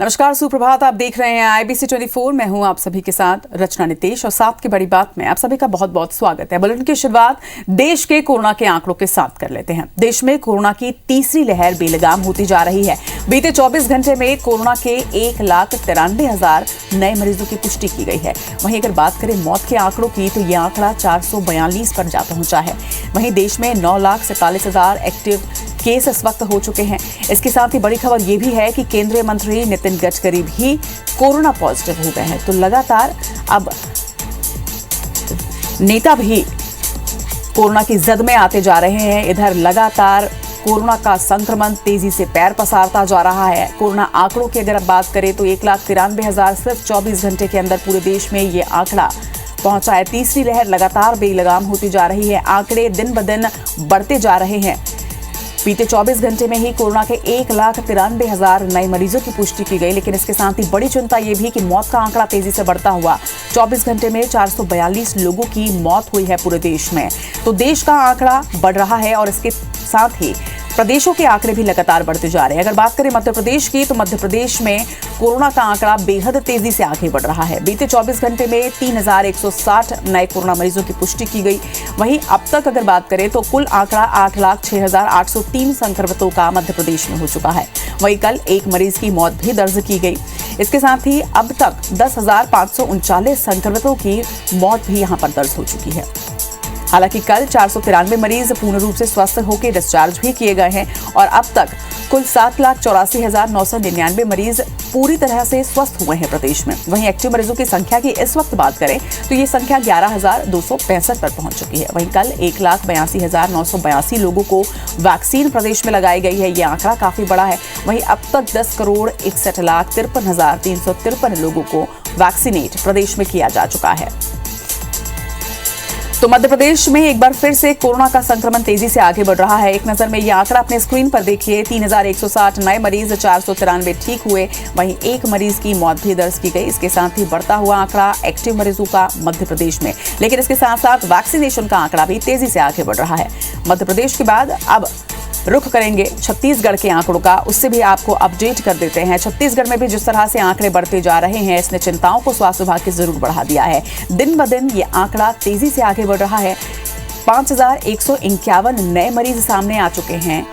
नमस्कार, सुप्रभात। आप देख रहे हैं IBC 24। मैं हूं आप सभी के साथ रचना नितेश और साथ की बड़ी बात में आप सभी का बहुत बहुत स्वागत है। बुलेटिन की शुरुआत देश के कोरोना के आंकड़ों के साथ कर लेते हैं। देश में कोरोना की तीसरी लहर बेलगाम होती जा रही है। बीते 24 घंटे में कोरोना के 1,93,000 नए मरीजों की पुष्टि की गई है। वहीं अगर बात करें मौत के आंकड़ों की तो यह आंकड़ा 442 पर जा पहुंचा है। वहीं देश में 9,47,000 एक्टिव केस इस वक्त हो चुके हैं। इसके साथ ही बड़ी खबर यह भी है कि केंद्रीय मंत्री नितिन गडकरी भी कोरोना पॉजिटिव हो गए हैं। तो लगातार अब नेता भी कोरोना की जद में आते जा रहे हैं। इधर लगातार कोरोना का संक्रमण तेजी से पैर पसारता जा रहा है। कोरोना आंकड़ों की अगर अब बात करें तो 1,93,000 सिर्फ 24 घंटे के अंदर पूरे देश में ये आंकड़ा पहुंचा है। तीसरी लहर लगातार बेलगाम होती जा रही है। आंकड़े दिन ब दिन बढ़ते जा रहे हैं। बीते 24 घंटे में ही कोरोना के 1,93,000 नए मरीजों की पुष्टि की गई। लेकिन इसके साथ ही बड़ी चिंता ये भी कि मौत का आंकड़ा तेजी से बढ़ता हुआ 24 घंटे में 442 लोगों की मौत हुई है पूरे देश में। तो देश का आंकड़ा बढ़ रहा है और इसके साथ ही प्रदेशों के आंकड़े भी लगातार बढ़ते जा रहे हैं। अगर बात करें मध्य प्रदेश की तो मध्य प्रदेश में कोरोना का आंकड़ा बेहद तेजी से आगे बढ़ रहा है। बीते 24 घंटे में 3,160 नए कोरोना मरीजों की पुष्टि की गई। वहीं अब तक अगर बात करें तो कुल आंकड़ा 8,06,803 संक्रमितों का मध्य प्रदेश में हो चुका है। वहीं कल एक मरीज की मौत भी दर्ज की गई। इसके साथ ही अब तक 10,539 संक्रमितों की मौत भी यहां पर दर्ज हो चुकी है। हालांकि कल 493 मरीज पूर्ण रूप से स्वस्थ होकर डिस्चार्ज भी किए गए हैं और अब तक कुल 7,84,999 मरीज पूरी तरह से स्वस्थ हुए हैं प्रदेश में। वहीं एक्टिव मरीजों की संख्या की इस वक्त बात करें तो ये संख्या 11,265 पर पहुंच चुकी है। वहीं कल 1,82,982 लोगों को वैक्सीन प्रदेश में लगाई गई है। ये आंकड़ा काफी बड़ा है। वहीं अब तक 10,61,53,353 लोगों को वैक्सीनेट प्रदेश में किया जा चुका है। तो मध्य प्रदेश में एक बार फिर से कोरोना का संक्रमण तेजी से आगे बढ़ रहा है। एक नजर में यह आंकड़ा अपने स्क्रीन पर देखिए। 3,160 नए मरीज, 493 ठीक हुए। वहीं एक मरीज की मौत भी दर्ज की गई। इसके साथ ही बढ़ता हुआ आंकड़ा एक्टिव मरीजों का मध्य प्रदेश में। लेकिन इसके साथ साथ वैक्सीनेशन का आंकड़ा भी तेजी से आगे बढ़ रहा है। मध्य प्रदेश के बाद अब रुख करेंगे छत्तीसगढ़ के आंकड़ों का। उससे भी आपको अपडेट कर देते हैं। छत्तीसगढ़ में भी जिस तरह से आंकड़े बढ़ते जा रहे हैं, इसने चिंताओं को स्वास्थ्य विभाग की जरूर बढ़ा दिया है। दिन ब दिन ये आंकड़ा तेजी से आगे बढ़ रहा है। 5,151 नए मरीज सामने आ चुके हैं।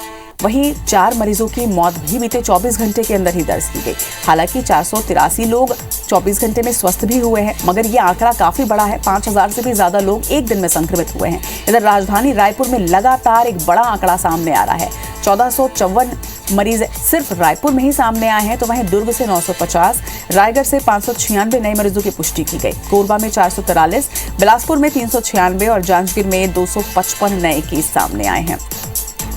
वहीं 4 मरीजों की मौत भी बीते 24 घंटे के अंदर ही दर्ज की गई। हालांकि 483 लोग 24 घंटे में स्वस्थ भी हुए हैं, मगर यह आंकड़ा काफी बड़ा है। 5,000 से भी ज्यादा लोग एक दिन में संक्रमित हुए हैं। इधर राजधानी रायपुर में लगातार एक बड़ा आंकड़ा सामने आ रहा है। 1,454 मरीज सिर्फ रायपुर में ही सामने आए हैं। तो वहीं दुर्ग से 950, रायगढ़ से 596 नए मरीजों की पुष्टि की गई। कोरबा में 443, बिलासपुर में 396 और जांजगीर में 255 नए केस सामने आए हैं।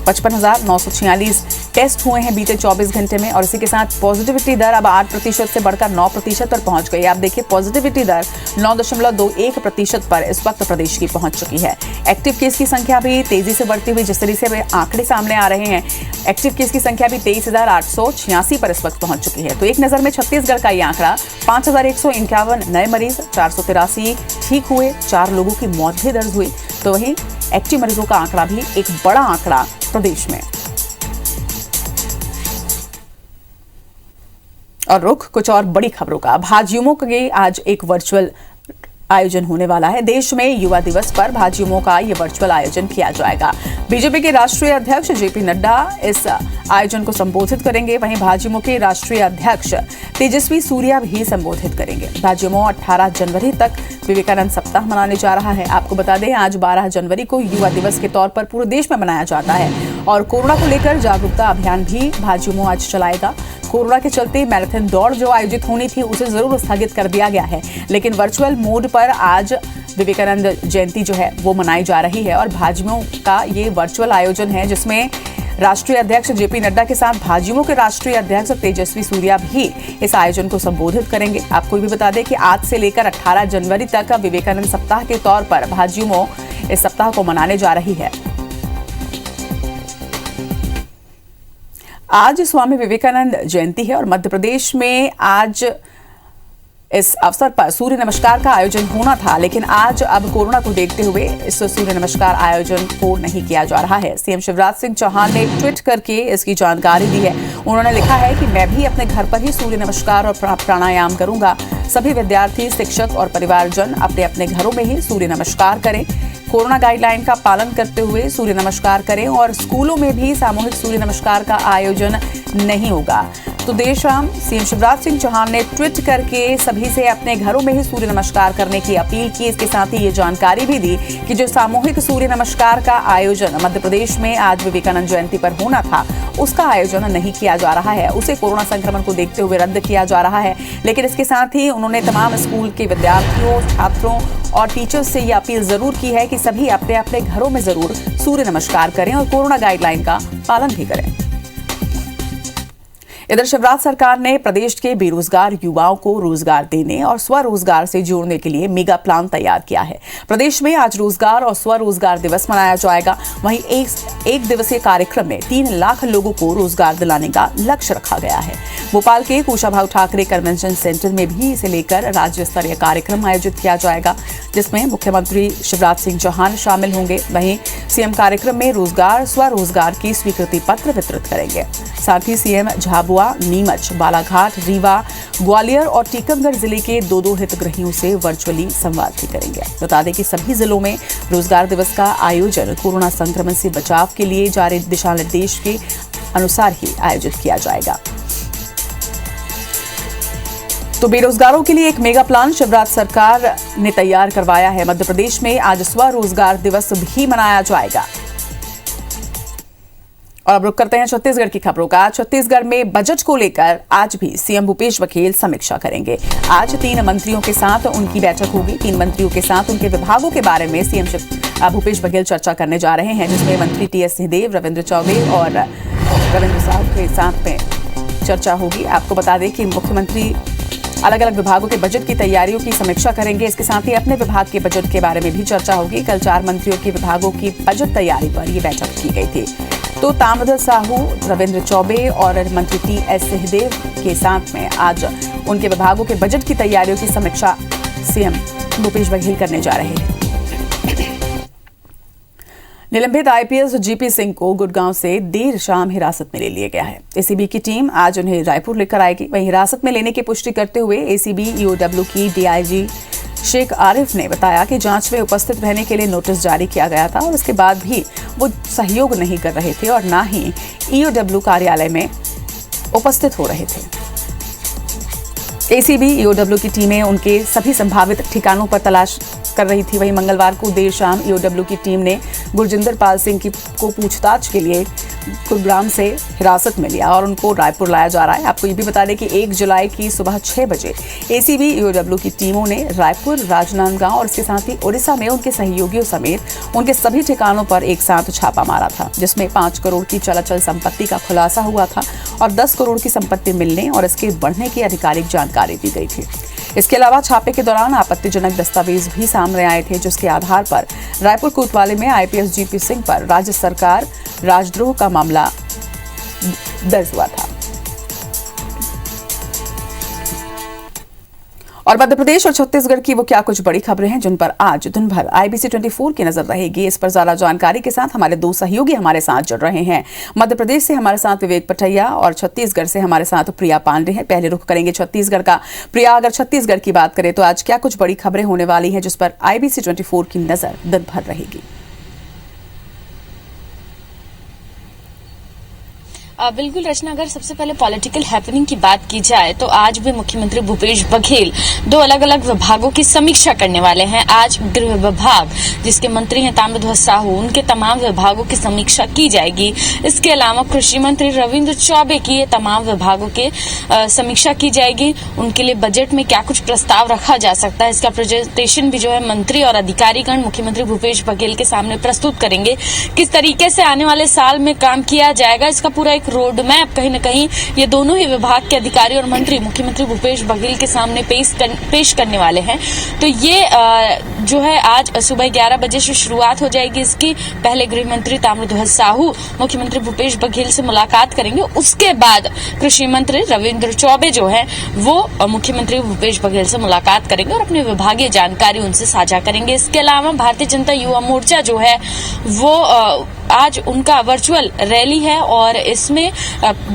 55,946 टेस्ट हुए हैं बीते 24 घंटे में। और इसी के साथ पॉजिटिविटी दर अब 8% से बढ़कर 9% पर पहुंच गई। आप देखिए, पॉजिटिविटी दर 9.21% पर इस वक्त प्रदेश की पहुंच चुकी है। एक्टिव केस की संख्या भी तेजी से बढ़ती हुई जिस तरीके से आंकड़े सामने आ रहे हैं, एक्टिव केस की संख्या भी 23,886 पर इस वक्त पहुंच चुकी है। तो एक नजर में छत्तीसगढ़ का ये आंकड़ा 5,151 नए मरीज, 483 ठीक हुए, 4 लोगों की मौत भी दर्ज हुई। तो वहीं एक्टिव मरीजों का आंकड़ा भी एक बड़ा आंकड़ा प्रदेश में। और रुख कुछ और बड़ी खबरों का। भाजयुमो के आज एक वर्चुअल आयोजन होने वाला है। देश में युवा दिवस पर भाजयुमो का ये वर्चुअल आयोजन किया जाएगा। बीजेपी के राष्ट्रीय अध्यक्ष जेपी नड्डा इस आयोजन को संबोधित करेंगे। वहीं भाजयुमो के राष्ट्रीय अध्यक्ष तेजस्वी सूर्या भी संबोधित करेंगे। भाजयुमो 18 जनवरी तक विवेकानंद सप्ताह मनाने जा रहा है। आपको बता दें, आज 12 जनवरी को युवा दिवस के तौर पर पूरे देश में मनाया जाता है। और कोरोना को लेकर जागरूकता अभियान भी भाजयुमो आज चलाएगा। कोरोना के चलते मैराथन दौड़ जो आयोजित होनी थी उसे जरूर स्थगित कर दिया गया है, लेकिन वर्चुअल मोड पर आज विवेकानंद जयंती जो है वो मनाई जा रही है। और भाजयुमो का ये वर्चुअल आयोजन है जिसमें राष्ट्रीय अध्यक्ष जेपी नड्डा के साथ भाजयुमो के राष्ट्रीय अध्यक्ष तेजस्वी सूर्या भी इस आयोजन को संबोधित करेंगे। आपको भी बता दें कि आज से लेकर 18 जनवरी तक विवेकानंद सप्ताह के तौर पर भाजयुमो इस सप्ताह को मनाने जा रही है। आज स्वामी विवेकानंद जयंती है और मध्य प्रदेश में आज इस अवसर पर सूर्य नमस्कार का आयोजन होना था, लेकिन आज अब कोरोना को देखते हुए इस सूर्य नमस्कार आयोजन को नहीं किया जा रहा है। सीएम शिवराज सिंह चौहान ने ट्वीट करके इसकी जानकारी दी है। उन्होंने लिखा है कि मैं भी अपने घर पर ही सूर्य नमस्कार और प्राणायाम करूंगा। सभी विद्यार्थी, शिक्षक और परिवारजन अपने अपने घरों में ही सूर्य नमस्कार करें। कोरोना गाइडलाइन का पालन करते हुए सूर्य नमस्कार करें और स्कूलों में भी सामूहिक सूर्य नमस्कार का आयोजन नहीं होगा। तो देर शाम सीएम शिवराज सिंह चौहान ने ट्वीट करके सभी से अपने घरों में ही सूर्य नमस्कार करने की अपील की। इसके साथ ही ये जानकारी भी दी कि जो सामूहिक सूर्य नमस्कार का आयोजन मध्य प्रदेश में आज विवेकानंद जयंती पर होना था, उसका आयोजन नहीं किया जा रहा है। उसे कोरोना संक्रमण को देखते हुए रद्द किया जा रहा है। लेकिन इसके साथ ही उन्होंने तमाम स्कूल के विद्यार्थियों, छात्रों और टीचर्स से ये अपील जरूर की है कि सभी अपने अपने घरों में जरूर सूर्य नमस्कार करें और कोरोना गाइडलाइन का पालन भी करें। इधर शिवराज सरकार ने प्रदेश के बेरोजगार युवाओं को रोजगार देने और स्वरोजगार से जोड़ने के लिए मेगा प्लान तैयार किया है। प्रदेश में आज रोजगार और स्वरोजगार दिवस मनाया जाएगा। वहीं एक दिवसीय कार्यक्रम में 3 लाख लोगों को रोजगार दिलाने का लक्ष्य रखा गया है। भोपाल के कुशाभाऊ ठाकरे कन्वेंशन सेंटर में भी इसे लेकर राज्य स्तरीय कार्यक्रम आयोजित किया जाएगा, जिसमें मुख्यमंत्री शिवराज सिंह चौहान शामिल होंगे। वहीं सीएम कार्यक्रम में रोजगार, स्वरोजगार की स्वीकृति पत्र वितरित करेंगे। साथ ही सीएम झाबुआ, नीमच, बालाघाट, रीवा, ग्वालियर और टीकमगढ़ जिले के 2 हितग्राहियों से वर्चुअली संवाद भी करेंगे। बता दें कि सभी जिलों में रोजगार दिवस का आयोजन कोरोना संक्रमण से बचाव के लिए जारी दिशा निर्देश के अनुसार ही आयोजित किया जाएगा। तो बेरोजगारों के लिए एक मेगा प्लान शिवराज सरकार ने तैयार करवाया है। मध्य प्रदेश में आज स्वरोजगार दिवस भी मनाया जाएगा। और अब रुक करते हैं छत्तीसगढ़ की खबरों का। छत्तीसगढ़ में बजट को लेकर आज भी सीएम भूपेश बघेल समीक्षा करेंगे। आज 3 मंत्रियों के साथ उनकी बैठक होगी। 3 मंत्रियों के साथ उनके विभागों के बारे में सीएम भूपेश बघेल चर्चा करने जा रहे हैं, जिसमें मंत्री टीएस सिंहदेव, रविंद्र चौबे और रविंद्र साहब के साथ में चर्चा होगी। आपको बता दें कि मुख्यमंत्री अलग अलग विभागों के बजट की तैयारियों की समीक्षा करेंगे। इसके साथ ही अपने विभाग के बजट के बारे में भी चर्चा होगी। कल 4 मंत्रियों के विभागों की बजट तैयारी पर यह बैठक की गई थी। तो ताम्रध्वज साहू, रविंद्र चौबे और मंत्री टीएस सिंहदेव के साथ में आज उनके विभागों के बजट की तैयारियों की समीक्षा सीएम भूपेश बघेल करने जा रहे हैं। निलंबित आईपीएस जीपी सिंह को गुड़गांव से देर शाम हिरासत में ले लिया गया है। एसीबी की टीम आज उन्हें रायपुर लेकर आएगी। वहीं हिरासत में लेने की पुष्टि करते हुए एसीबी ईओडब्ल्यू की डीआईजी शेख आरिफ ने बताया कि जांच में उपस्थित रहने के लिए नोटिस जारी किया गया था और उसके बाद भी वो सहयोग नहीं कर रहे थे और न ही ईओडब्ल्यू कार्यालय में उपस्थित हो रहे थे। एसीबी ईओडब्ल्यू की टीमें उनके सभी संभावित ठिकानों पर तलाश कर रही थी। वहीं मंगलवार को देर शाम ईओडब्ल्यू की टीम ने गुरजिंदर पाल सिंह को पूछताछ के लिए गुरुग्राम से हिरासत में लिया और उनको रायपुर लाया जा रहा है। आपको ये भी बता दें कि 1 जुलाई की सुबह 6 बजे एसीबी ईओडब्ल्यू की टीमों ने रायपुर, राजनांदगांव और इसके साथ ही ओडिशा में उनके सहयोगियों समेत उनके सभी ठिकानों पर एक साथ छापा मारा था, जिसमें 5 करोड़ की चलाचल संपत्ति का खुलासा हुआ था और 10 करोड़ की संपत्ति मिलने और इसके बढ़ने की आधिकारिक जानकारी दी गई थी। इसके अलावा छापे के दौरान आपत्तिजनक दस्तावेज भी सामने आए थे, जिसके आधार पर रायपुर कोतवाली में आईपीएस जीपी सिंह पर राज्य सरकार राजद्रोह का मामला दर्ज हुआ था। और मध्य प्रदेश और छत्तीसगढ़ की वो क्या कुछ बड़ी खबरें हैं जिन पर आज दिन भर IBC 24 की नजर रहेगी। इस पर ज्यादा जानकारी के साथ हमारे 2 सहयोगी हमारे साथ जुड़ रहे हैं। मध्य प्रदेश से हमारे साथ विवेक पठैया और छत्तीसगढ़ से हमारे साथ प्रिया पांडे हैं। पहले रुख करेंगे छत्तीसगढ़ का। प्रिया, अगर छत्तीसगढ़ की बात करें तो आज क्या कुछ बड़ी खबरें होने वाली हैं जिस पर IBC 24 की नजर दिन भर रहेगी? बिल्कुल रचना, अगर सबसे पहले पॉलिटिकल हैपनिंग की बात की जाए तो आज भी मुख्यमंत्री भूपेश बघेल 2 अलग अलग विभागों की समीक्षा करने वाले हैं। आज गृह विभाग, जिसके मंत्री हैं ताम्रध्वज साहू, उनके तमाम विभागों की समीक्षा की जाएगी। इसके अलावा कृषि मंत्री रविंद्र चौबे की ये तमाम विभागों के समीक्षा की जाएगी। उनके लिए बजट में क्या कुछ प्रस्ताव रखा जा सकता है, इसका प्रेजेंटेशन भी जो है मंत्री और अधिकारीगण मुख्यमंत्री भूपेश बघेल के सामने प्रस्तुत करेंगे। किस तरीके से आने वाले साल में काम किया जाएगा, इसका पूरा एक रोड मैप कहीं न कहीं ये दोनों ही विभाग के अधिकारी और मंत्री मुख्यमंत्री भूपेश बघेल के सामने पेश करने वाले हैं। तो ये जो है आज सुबह 11 बजे से शुरुआत हो जाएगी इसकी। पहले गृह मंत्री ताम्रध्वज साहू मुख्यमंत्री भूपेश बघेल से मुलाकात करेंगे। उसके बाद कृषि मंत्री रविंद्र चौबे जो है वो मुख्यमंत्री भूपेश बघेल से मुलाकात करेंगे और अपनी विभागीय जानकारी उनसे साझा करेंगे। इसके अलावा भारतीय जनता युवा मोर्चा जो है वो आज उनका वर्चुअल रैली है और इसमें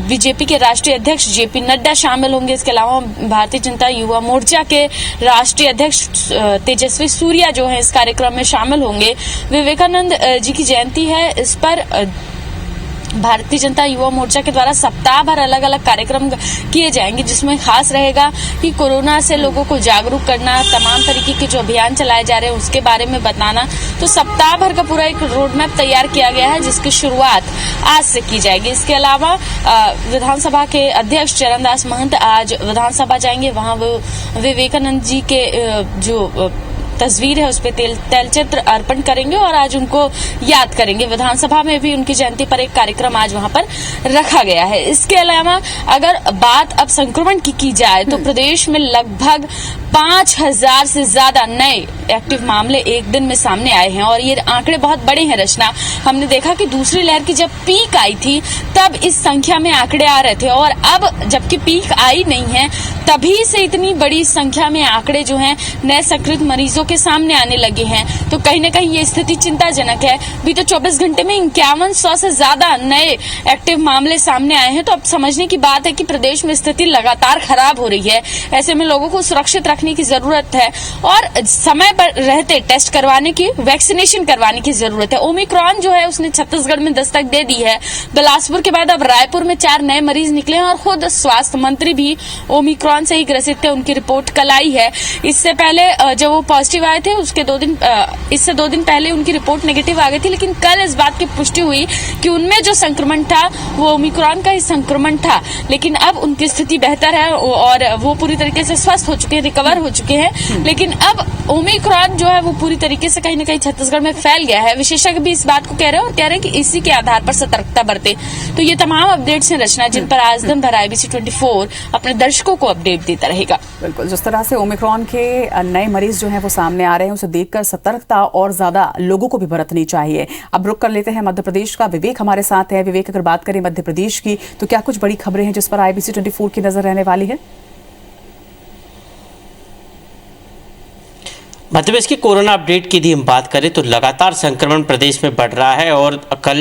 बीजेपी के राष्ट्रीय अध्यक्ष जेपी नड्डा शामिल होंगे। इसके अलावा भारतीय जनता युवा मोर्चा के राष्ट्रीय अध्यक्ष तेजस्वी सूर्या जो है इस कार्यक्रम में शामिल होंगे। विवेकानंद जी की जयंती है, इस पर भारतीय जनता युवा मोर्चा के द्वारा सप्ताह भर अलग अलग कार्यक्रम किए जाएंगे, जिसमें खास रहेगा कि कोरोना से लोगों को जागरूक करना, तमाम तरीके के जो अभियान चलाए जा रहे हैं उसके बारे में बताना। तो सप्ताह भर का पूरा एक रोड मैप तैयार किया गया है जिसकी शुरुआत आज से की जाएगी। इसके अलावा विधानसभा के अध्यक्ष चरणदास महंत आज विधानसभा जाएंगे। वहां वो विवेकानंद जी के जो तस्वीर है उस पे तेल चित्र अर्पण करेंगे और आज उनको याद करेंगे। विधानसभा में भी उनकी जयंती पर एक कार्यक्रम आज वहां पर रखा गया है। इसके अलावा अगर बात अब संक्रमण की जाए तो प्रदेश में लगभग 5000 से ज्यादा नए एक्टिव मामले एक दिन में सामने आए हैं और ये आंकड़े बहुत बड़े हैं। रचना, हमने देखा कि दूसरी लहर की जब पीक आई थी तब इस संख्या में आंकड़े आ रहे थे और अब जबकि पीक आई नहीं है तभी से इतनी बड़ी संख्या में आंकड़े जो हैं नए संक्रमित मरीजों के सामने आने लगे हैं। तो कहीं न कहीं ये स्थिति चिंताजनक है। बीते 24 घंटे में 5100 से ज्यादा नए एक्टिव मामले सामने आए हैं। तो अब समझने की बात है कि प्रदेश में स्थिति लगातार खराब हो रही है। ऐसे में लोगों को सुरक्षित रखने की जरूरत है और समय पर रहते टेस्ट करवाने की, वैक्सीनेशन करवाने की जरूरत है। ओमिक्रॉन जो है उसने छत्तीसगढ़ में दस्तक दे दी है। बिलासपुर के बाद अब रायपुर में 4 नए मरीज निकले हैं और खुद स्वास्थ्य मंत्री भी ओमिक्रॉन से ही ग्रसित थे। उनकी रिपोर्ट कल आई है। इससे पहले जब वो पॉजिटिव आए थे इससे 2 दिन पहले उनकी रिपोर्ट नेगेटिव आ गई थी, लेकिन कल इस बात की पुष्टि हुई कि उनमें जो संक्रमण था वो ओमिक्रॉन का ही संक्रमण था। लेकिन अब उनकी स्थिति बेहतर है और वो पूरी तरीके से स्वस्थ हो चुके हैं, रिकवर हो चुके हैं। लेकिन अब ओमिक्रॉन जो है वो पूरी तरीके से कहीं न कहीं छत्तीसगढ़ में फैल गया है। विशेषज्ञ भी इस बात को कह रहे हैं और कह रहे हैं कि इसी के आधार पर सतर्कता बरते। तो ये तमाम अपडेट्स हैं रचना, जिन पर आज दिन भर IBC 24 अपने दर्शकों को अपडेट देता रहेगा। बिल्कुल, जिस तरह से ओमिक्रॉन के नए मरीज जो हैं वो सामने आ रहे हैं उसे देखकर सतर्कता और ज्यादा लोगों को भी बरतनी चाहिए। अब रुक कर लेते हैं मध्य प्रदेश का। विवेक हमारे साथ है। विवेक, अगर बात करें मध्य प्रदेश की तो क्या कुछ बड़ी खबरें हैं जिस पर IBC 24 की नजर रहने वाली है? मध्य प्रदेश की कोरोना अपडेट की यदि हम बात करें तो लगातार संक्रमण प्रदेश में बढ़ रहा है और कल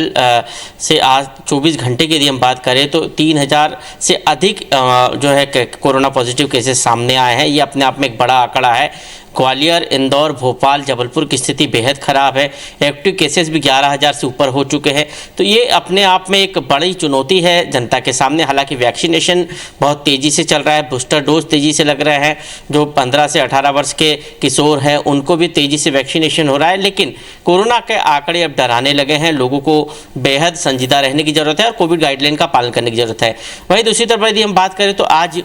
से आज 24 घंटे की यदि हम बात करें तो 3000 से अधिक जो है कोरोना पॉजिटिव केसेस सामने आए हैं। ये अपने आप में एक बड़ा आंकड़ा है। ग्वालियर, इंदौर, भोपाल, जबलपुर की स्थिति बेहद ख़राब है। एक्टिव केसेस भी 11000 से ऊपर हो चुके हैं। तो ये अपने आप में एक बड़ी चुनौती है जनता के सामने। हालांकि वैक्सीनेशन बहुत तेज़ी से चल रहा है, बूस्टर डोज तेज़ी से लग रहे हैं। जो 15 से 18 वर्ष के किशोर हैं उनको भी तेज़ी से वैक्सीनेशन हो रहा है। लेकिन कोरोना के आंकड़े अब डराने लगे हैं। लोगों को बेहद संजीदा रहने की ज़रूरत है और कोविड गाइडलाइन का पालन करने की ज़रूरत है। वहीं दूसरी तरफ यदि हम बात करें तो आज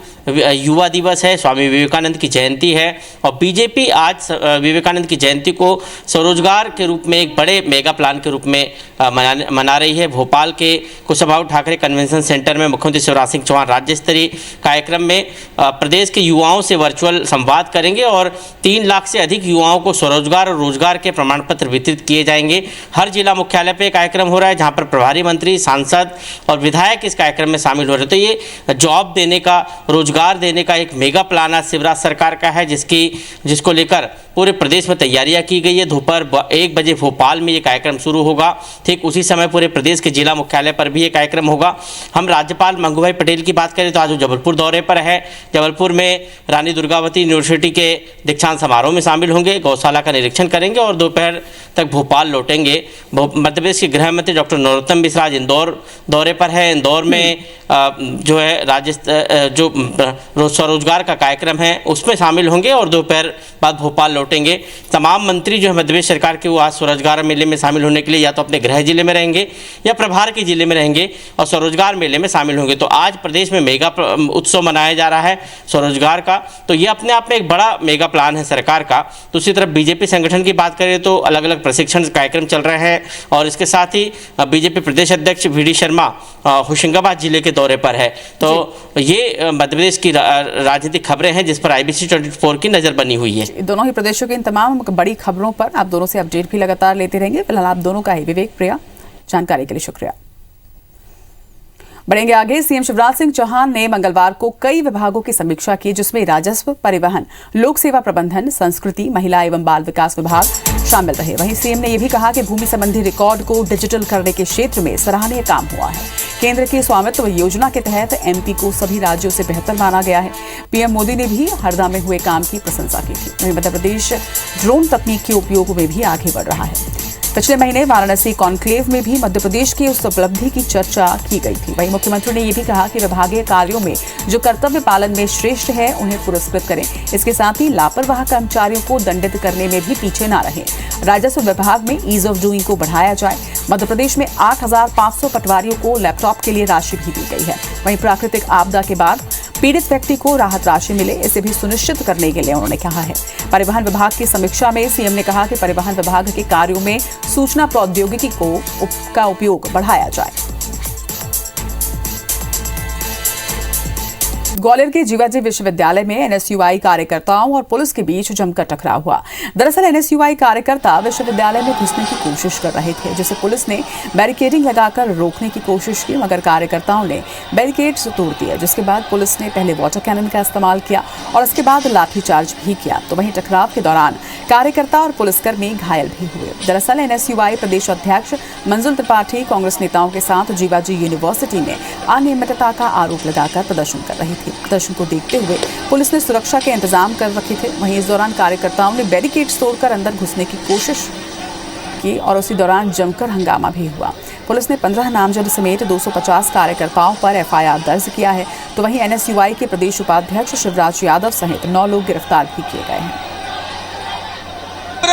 युवा दिवस है, स्वामी विवेकानंद की जयंती है और बीजेपी आज विवेकानंद की जयंती को स्वरोजगार के रूप में एक बड़े मेगा प्लान के रूप में मना रही है। भोपाल के कुशाभाऊ ठाकरे कन्वेंशन सेंटर में मुख्यमंत्री शिवराज सिंह चौहान राज्य स्तरीय कार्यक्रम में प्रदेश के युवाओं से वर्चुअल संवाद करेंगे और 3 लाख से अधिक युवाओं को स्वरोजगार और रोजगार के प्रमाण पत्र वितरित किए जाएंगे। हर जिला मुख्यालय पर कार्यक्रम हो रहा है जहाँ पर प्रभारी मंत्री, सांसद और विधायक इस कार्यक्रम में शामिल हो रहे हैं। तो ये जॉब देने का, रोजगार देने का एक मेगा प्लान आज शिवराज सरकार का है जिसको लेकर पूरे प्रदेश में तैयारियां की गई है। दोपहर 1 बजे भोपाल में ये कार्यक्रम शुरू होगा। ठीक उसी समय पूरे प्रदेश के जिला मुख्यालय पर भी ये कार्यक्रम होगा। हम राज्यपाल मंगूभाई पटेल की बात करें तो आज वो जबलपुर दौरे पर है। जबलपुर में रानी दुर्गावती यूनिवर्सिटी के दीक्षांत समारोह में शामिल होंगे, गौशाला का निरीक्षण करेंगे और दोपहर तक भोपाल लौटेंगे। मध्य प्रदेश के गृह मंत्री डॉक्टर नरोत्तम मिश्रा आज इंदौर दौरे पर है। इंदौर में जो है जो स्वरोजगार का कार्यक्रम है उसमें शामिल होंगे और दोपहर बाद भोपाल लौटेंगे। तमाम मंत्री जो है मध्य प्रदेश सरकार के वो आज स्वरोजगार मेले में शामिल होने के लिए या तो अपने गृह जिले में रहेंगे या प्रभार के जिले में रहेंगे और स्वरोजगार मेले में शामिल होंगे। तो आज प्रदेश में मेगा उत्सव मनाया जा रहा है स्वरोजगार का। तो ये अपने आप में एक बड़ा मेगा प्लान है सरकार का। दूसरी तरफ बीजेपी संगठन की बात करें तो अलग अलग प्रशिक्षण कार्यक्रम चल रहे हैं और इसके साथ ही बीजेपी प्रदेश अध्यक्ष VD शर्मा होशंगाबाद जिले के दौरे पर है। तो ये मध्य प्रदेश की राजनीतिक खबरें हैं जिस पर IBC 24 की नजर बनी हुई है। दोनों ही प्रदेश प्रदेशों की इन तमाम बड़ी खबरों पर आप दोनों से अपडेट भी लगातार लेते रहेंगे। फिलहाल आप दोनों का ही विवेक प्रिया, जानकारी के लिए शुक्रिया। बढ़ेंगे आगे। सीएम शिवराज सिंह चौहान ने मंगलवार को कई विभागों की समीक्षा की, जिसमें राजस्व, परिवहन, लोक सेवा प्रबंधन, संस्कृति, महिला एवं बाल विकास विभाग शामिल रहे। वहीं सीएम ने यह भी कहा कि भूमि संबंधी रिकॉर्ड को डिजिटल करने के क्षेत्र में सराहनीय काम हुआ है। केंद्र की स्वामित्व योजना के तहत एमपी को सभी राज्यों से बेहतर माना गया है। पीएम मोदी ने भी हरदा में हुए काम की प्रशंसा की थी। वहीं मध्य प्रदेश ड्रोन तकनीक के उपयोग में भी आगे बढ़ रहा है। पिछले महीने वाराणसी कॉन्क्लेव में भी मध्य प्रदेश की उस उपलब्धि की चर्चा की गई थी। वहीं मुख्यमंत्री ने यह भी कहा कि विभागीय कार्यों में जो कर्तव्य पालन में श्रेष्ठ है उन्हें पुरस्कृत करें। इसके साथ ही लापरवाह कर्मचारियों को दंडित करने में भी पीछे न रहें। राजस्व विभाग में ईज ऑफ डूइंग को बढ़ाया जाए। मध्य प्रदेश में 8,500 पटवारियों को लैपटॉप के लिए राशि भी दी गई है। वहीं प्राकृतिक आपदा के बाद पीड़ित व्यक्ति को राहत राशि मिले, इसे भी सुनिश्चित करने के लिए उन्होंने कहा है। परिवहन विभाग की समीक्षा में सीएम ने कहा कि परिवहन विभाग के कार्यों में सूचना प्रौद्योगिकी का उपयोग बढ़ाया जाए। ग्वालियर के जीवाजी विश्वविद्यालय में एनएसयूआई कार्यकर्ताओं और पुलिस के बीच जमकर टकराव हुआ। दरअसल एनएसयूआई कार्यकर्ता विश्वविद्यालय में घुसने की कोशिश कर रहे थे, जिसे पुलिस ने बैरिकेडिंग लगाकर रोकने की कोशिश की, मगर कार्यकर्ताओं ने बैरिकेड्स तोड़ दिए, जिसके बाद पुलिस ने पहले वाटर कैनन का इस्तेमाल किया और उसके बाद लाठीचार्ज भी किया। तो वहीं टकराव के दौरान कार्यकर्ता और पुलिसकर्मी घायल भी हुए। दरअसल एनएसयूआई प्रदेश अध्यक्ष मंजुल त्रिपाठी कांग्रेस नेताओं के साथ जीवाजी यूनिवर्सिटी में अनियमितता का आरोप लगाकर प्रदर्शन कर रही थी। प्रदर्शन को देखते हुए पुलिस ने सुरक्षा के इंतजाम कर रखे थे। वहीं इस दौरान कार्यकर्ताओं ने बैरिकेड्स तोड़कर अंदर घुसने की कोशिश की और उसी दौरान जमकर हंगामा भी हुआ। पुलिस ने 15 नामजद समेत 250 कार्यकर्ताओं पर एफआईआर दर्ज किया है। तो वहीं एनएसयूआई के प्रदेश उपाध्यक्ष शिवराज यादव सहित 9 लोग गिरफ्तार भी किए गए हैं।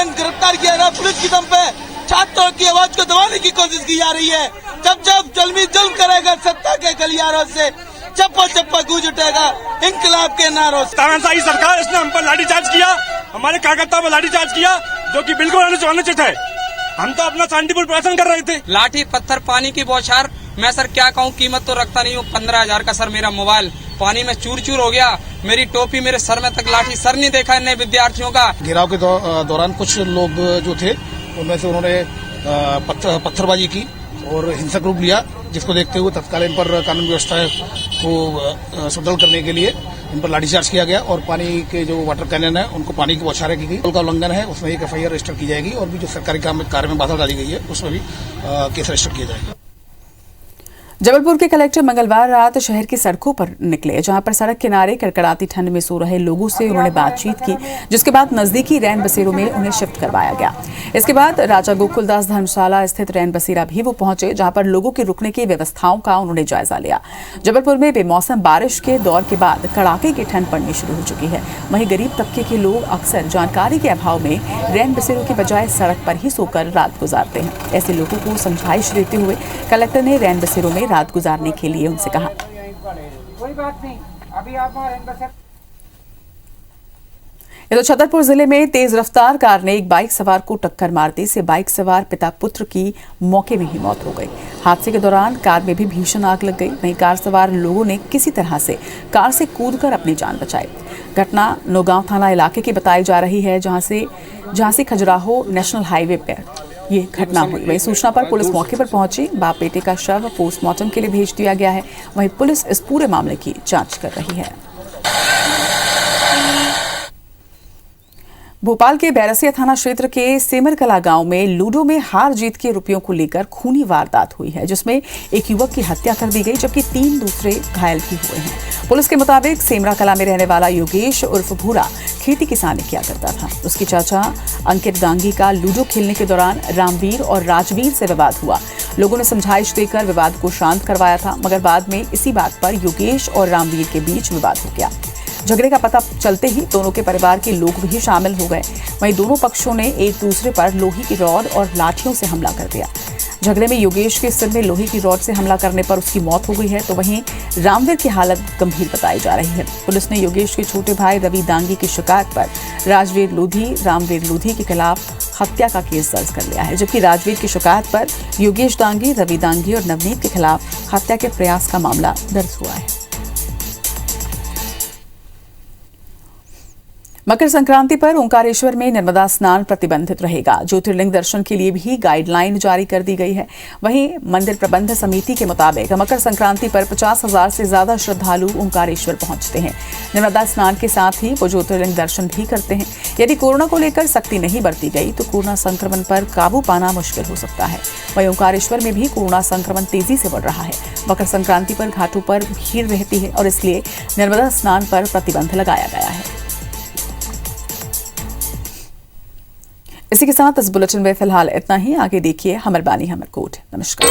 गिरफ्तार किया गया पुलिस की दम पे छात्रों की आवाज को दबाने की कोशिश की जा रही है। जब जब जुल्मी जुल्म करेगा सत्ता के गलियारों से चप्पा चप्पा गूंज उठेगा इंकलाब के नारों से। तानाशाही सरकार, इसने हम पर लाठीचार्ज किया, हमारे कार्यकर्ताओं पर लाठीचार्ज किया, जो कि बिल्कुल अनुचित है। हम तो अपना शांतिपूर्ण प्रदर्शन कर रहे थे। लाठी पत्थर पानी की बौछार, मैं सर क्या कहूँ, कीमत तो रखता नहीं हूँ। 15,000 का सर मेरा मोबाइल पानी में चूर चूर हो गया। मेरी टोपी मेरे सर में तक लाठी, सर नहीं देखा नए विद्यार्थियों का। घेराव के दौरान कुछ लोग जो थे उनमें से उन्होंने पत्थरबाजी की और हिंसक रूप लिया, जिसको देखते हुए तत्काल इन पर कानून व्यवस्था को सुदृढ़ करने के लिए इन पर लाठीचार्ज किया गया और पानी के जो वाटर कैनन है उनको पानी की बौछारें की गई। का उल्लंघन है उसमें एक एफआईआर रजिस्टर की जाएगी और भी जो सरकारी कार्य में बाधा डाली गई है उसमें भी केस रजिस्टर किया जाएगा। जबलपुर के कलेक्टर मंगलवार रात शहर की सड़कों पर निकले, जहां पर सड़क किनारे कड़कड़ाती ठंड में सो रहे लोगों से उन्होंने बातचीत की, जिसके बाद नजदीकी रैन बसेरों में उन्हें शिफ्ट करवाया गया। इसके बाद राजा गोकुलदास धर्मशाला स्थित रैन बसेरा भी वो पहुंचे, जहां पर लोगों के रुकने की व्यवस्थाओं का उन्होंने जायजा लिया। जबलपुर में बेमौसम बारिश के दौर के बाद कड़ाके की ठंड पड़नी शुरू हो चुकी है। वहीं गरीब तबके के लोग अक्सर जानकारी के अभाव में रैन बसेरों की बजाय सड़क पर ही सोकर रात गुजारते हैं। ऐसे लोगों को समझाइश देते हुए कलेक्टर ने रैन बसेरों में रात गुजारने के लिए उनसे कहा। कोई बात नहीं, अभी आप तो छतरपुर जिले में तेज रफ्तार कार ने एक बाइक सवार को टक्कर मारने से बाइक सवार पिता पुत्र की मौके में ही मौत हो गई। हादसे के दौरान कार में भी भीषण आग लग गई। वहीं कार सवार लोगों ने किसी तरह से कार से कूदकर अपनी जान बचाई। घटना नौगांव थाना इलाके की बताई जा रही है, जहां से खजुराहो नेशनल हाईवे पर ये घटना हुई। वहीं सूचना पर पुलिस मौके पर पहुंची। बाप बेटे का शव पोस्टमार्टम के लिए भेज दिया गया है। वहीं पुलिस इस पूरे मामले की जांच कर रही है। भोपाल के बैरसिया थाना क्षेत्र के सेमरकला गांव में लूडो में हार जीत के रुपयों को लेकर खूनी वारदात हुई है, जिसमें एक युवक की हत्या कर दी गई, जबकि 3 दूसरे घायल भी हुए हैं। पुलिस के मुताबिक सेमराकला में रहने वाला योगेश उर्फ भूरा खेती किसानी किया करता था। उसके चाचा अंकित गांगी का लूडो खेलने के दौरान रामवीर और राजवीर से विवाद हुआ। लोगों ने समझाइश देकर विवाद को शांत करवाया था, मगर बाद में इसी बात पर योगेश और रामवीर के बीच विवाद हो गया। झगड़े का पता चलते ही दोनों के परिवार के लोग भी शामिल हो गए। वहीं दोनों पक्षों ने एक दूसरे पर लोहे की रॉड और लाठियों से हमला कर दिया। झगड़े में योगेश के सिर में लोहे की रॉड से हमला करने पर उसकी मौत हो गई है, तो वहीं रामवीर की हालत गंभीर बताई जा रही है। पुलिस ने योगेश के छोटे भाई रवि दांगी की शिकायत पर रामवीर लोधी के खिलाफ हत्या का केस दर्ज कर लिया है, जबकि राजवीर की शिकायत पर योगेश दांगी, रवि दांगी और नवनीत के खिलाफ हत्या के प्रयास का मामला दर्ज हुआ है। मकर संक्रांति पर ओंकारेश्वर में नर्मदा स्नान प्रतिबंधित रहेगा। ज्योतिर्लिंग दर्शन के लिए भी गाइडलाइन जारी कर दी गई है। वहीं मंदिर प्रबंध समिति के मुताबिक मकर संक्रांति पर 50,000 से ज्यादा श्रद्धालु ओंकारेश्वर पहुंचते हैं। नर्मदा स्नान के साथ ही वो ज्योतिर्लिंग दर्शन भी करते हैं। यदि कोरोना को लेकर सख्ती नहीं बरती गई तो कोरोना संक्रमण पर काबू पाना मुश्किल हो सकता है। वहीं ओंकारेश्वर में भी कोरोना संक्रमण तेजी से बढ़ रहा है। मकर संक्रांति पर घाटों पर भीड़ रहती है और इसलिए नर्मदा स्नान पर प्रतिबंध लगाया गया है। इसी के साथ इस बुलेटिन में फिलहाल इतना ही। आगे देखिए हमर बानी हमर कोट। नमस्कार।